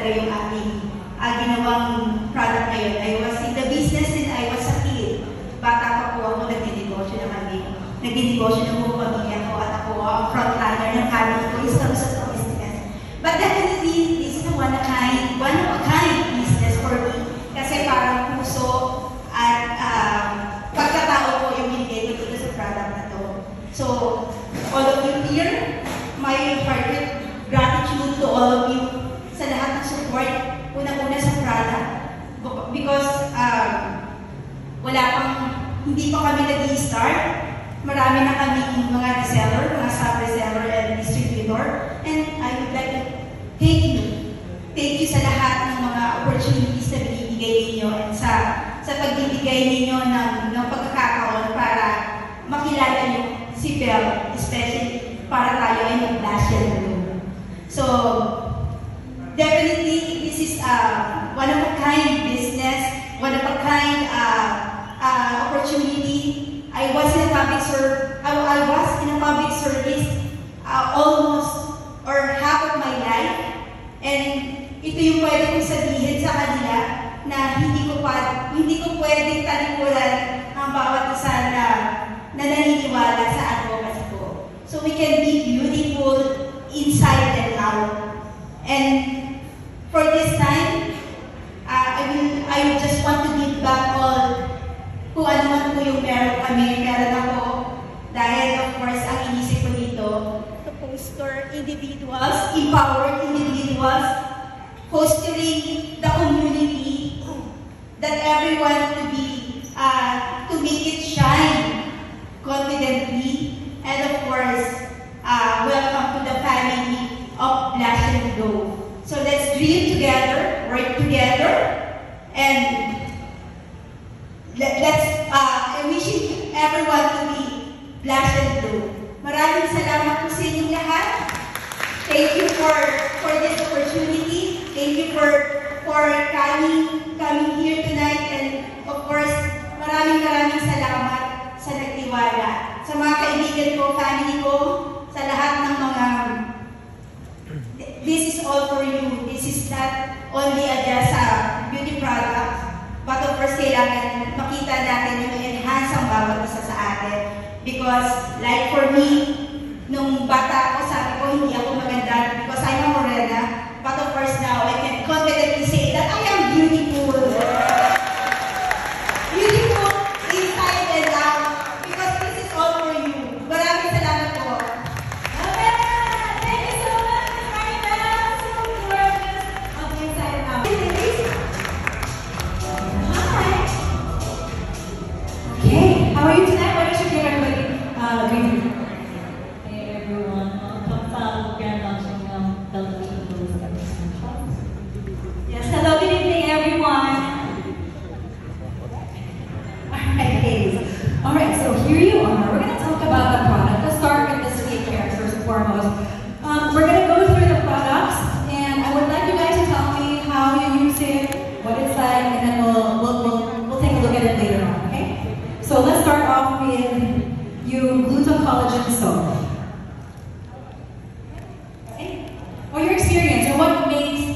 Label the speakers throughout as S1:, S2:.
S1: talaga yung ating ginawang product ngayon. I was in the business and I was a kid. Bata pa po ako, nagdinegosyo na kami. Nagdinegosyo na po pamilya ko at ako ang frontliner ng family ko is terms of business. But definitely, this is one of a kind business for me. Kasi parang puso at pagkatao ko yung binigay ko dito sa product na to. So, all of you here, my heartfelt gratitude to all of you sa lahat ng support, unang-una sa product. Because hindi pa kami nag-i-start. Marami na kami mga reseller, mga sub-reseller and distributor. And I would like to thank you. Thank you sa lahat ng mga opportunities na binibigay ninyo and sa pagbibigay ninyo ng pagkakataon para makilala nyo si Belle, especially para tayo ay mag-flash yan. So, definitely, this is one of a kind business, one of a kind opportunity. I was in a public service almost or half of my life, and ito yung pwede kong sabihin sa kanila na hindi ko pwedeng talikuran ang bawat isa na naniniwala sa advocacy ko. So we can be beautiful inside and out. And for this time, I just want to give back all kung ano man po yung meron ako. Dahil of course, ang inisip ko dito, to foster individuals, empower individuals, fostering the community, that everyone to make it shine confidently, and of course, welcome to the family of Flash and Glow. So let's dream together, work together, and I'm wishing everyone to be Flash and Glow. Maraming salamat po sa inyong lahat. Thank you for this opportunity. Thank you for coming here tonight, and of course, maraming salamat sa nagtiwala. Sa mga kaibigan ko, family ko, sa lahat ng mga this is all for you. This is not only just a beauty product, but of course, kailangan makita natin yung enhance ang bawat isa sa atin. Because, like for me, nung bata ako, sabi ko, hindi ako maganda because I'm a morena. But of course, now, I can confidently say that I am beautiful. Beautiful inside and out. Because this is all for you. Maraming salamat po.
S2: Thank you so much, Maribel. So gorgeous of inside and out. Hi. Okay, how are you tonight? Why don't you give everybody greeting?
S3: Hey everyone, welcome sa Grand Launching ng Delta Eagles Essentials.
S2: Yes, hello, good evening everyone. Alright, ladies. Alright, so here you are. We're going to talk about the product. Let's start with the skincare first and foremost. We're going to go through the products, and I would like you guys to tell me how you use it, what it's like, and then we'll take a look at it later on, okay? So let's start off with Gluta Collagen Soap. Okay? Or your experience, or what makes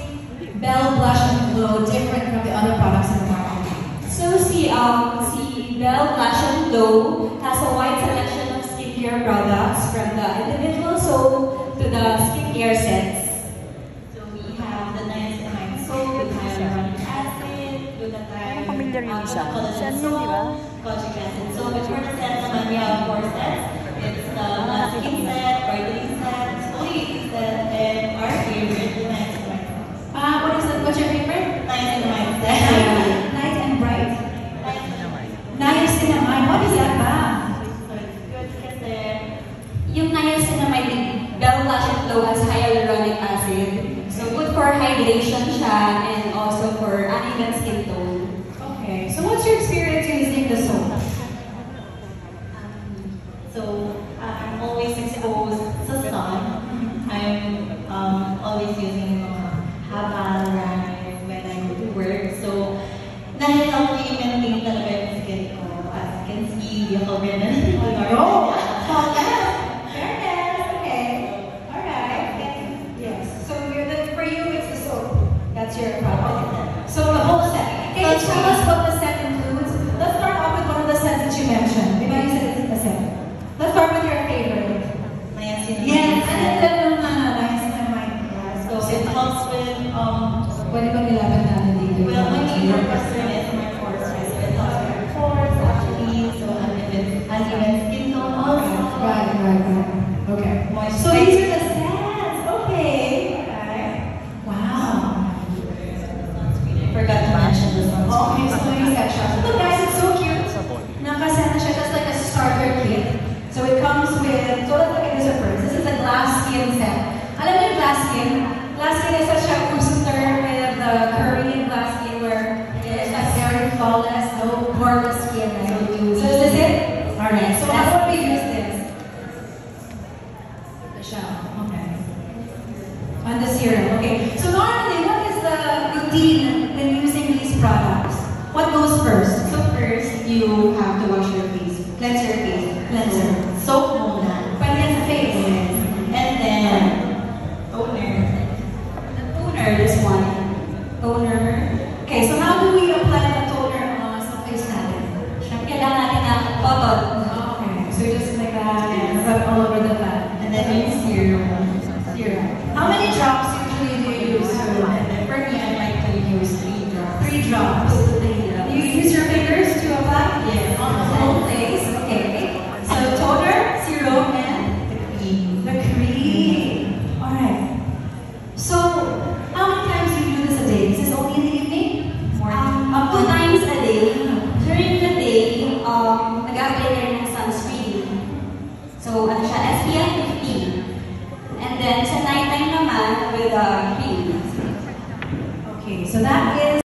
S2: Belle Blush and Glow different from the other products in the market?
S3: So si Belle Blush and Glow has a wide selection of skincare products from the individual soap to the skincare sets. So we have the niacinamide soap with hyaluronic acid, glutathione,
S4: Familiar yung isa.
S3: collagen
S4: Siya yun, di ba?
S3: soap, kojic acid. So before the sets naman, we have 4 sets. It's the skin set, brightening set, exfoliating set, and our favorite, the niacinamide soap.
S2: What's your favorite?
S3: Niacinamide set.
S2: Nice and bright. Niacinamide. What is that ba?
S3: So it's good kasi
S2: Yung niacinamide ni Belle Blush and Glow has hyaluronic acid. So good for hydration siya and also for uneven skin tone. Okay. So what's your experience using the soap?
S3: So I'm always exposed to sun. I'm always using habal rise when I go to work. So na-help me maintain talaga yung skin ko. As you can see, di ako ganun.
S2: Oh, fairness. Okay. All right. Yes. So for you, it's the soap.
S3: helps with,
S2: Pwede ba nilaban natin dito?
S3: well, my major concern is my pores, right? So it helps with my pores, actually, so if it's uneven skin tone also.
S2: Right. Okay. So these are the scents. Okay. Wow.
S3: Sunscreen, I forgot to mention this one.
S2: Okay, so use that shot. Look guys, it's so cute. Nakasend na siya just like a starter kit. So it comes with, so let's look at this at first. This is a glass skin set. Alam niyo yung glass skin? Glass skin is such a crucial term with the Korean glass skin where it is very flawless, no poreless skin. So is this it? Alright, so how would we use this? The shell, okay. On the serum, okay. So normally, what is the routine in using these products? What goes first?
S3: So first, you have to wash your face. Cleanse your face. Cleanser. Soap muna.
S2: Pwede sa face.
S3: And then, toner. The toner, this one. Toner.
S2: Okay, so how do we apply the toner sa face natin?
S3: Kailangan natin ng cotton.
S2: Okay, so just like that, and rub all over the pad.
S3: And then yung serum.
S2: How many drops usually do you use?
S3: For me, I like to use 3 drops.
S2: 3 drops. You use your fingers to apply?
S3: Yes.
S2: On the whole face. Okay. So toner, serum, and
S3: The cream.
S2: the cream. Alright. So, how many times do you do this a day? Is this only in the evening?
S3: 2 times a day. During the day, nag-apply na rin ng sunscreen. So, ano siya, SPF 50. And then, sa nighttime naman, with cream.
S2: Okay, so that is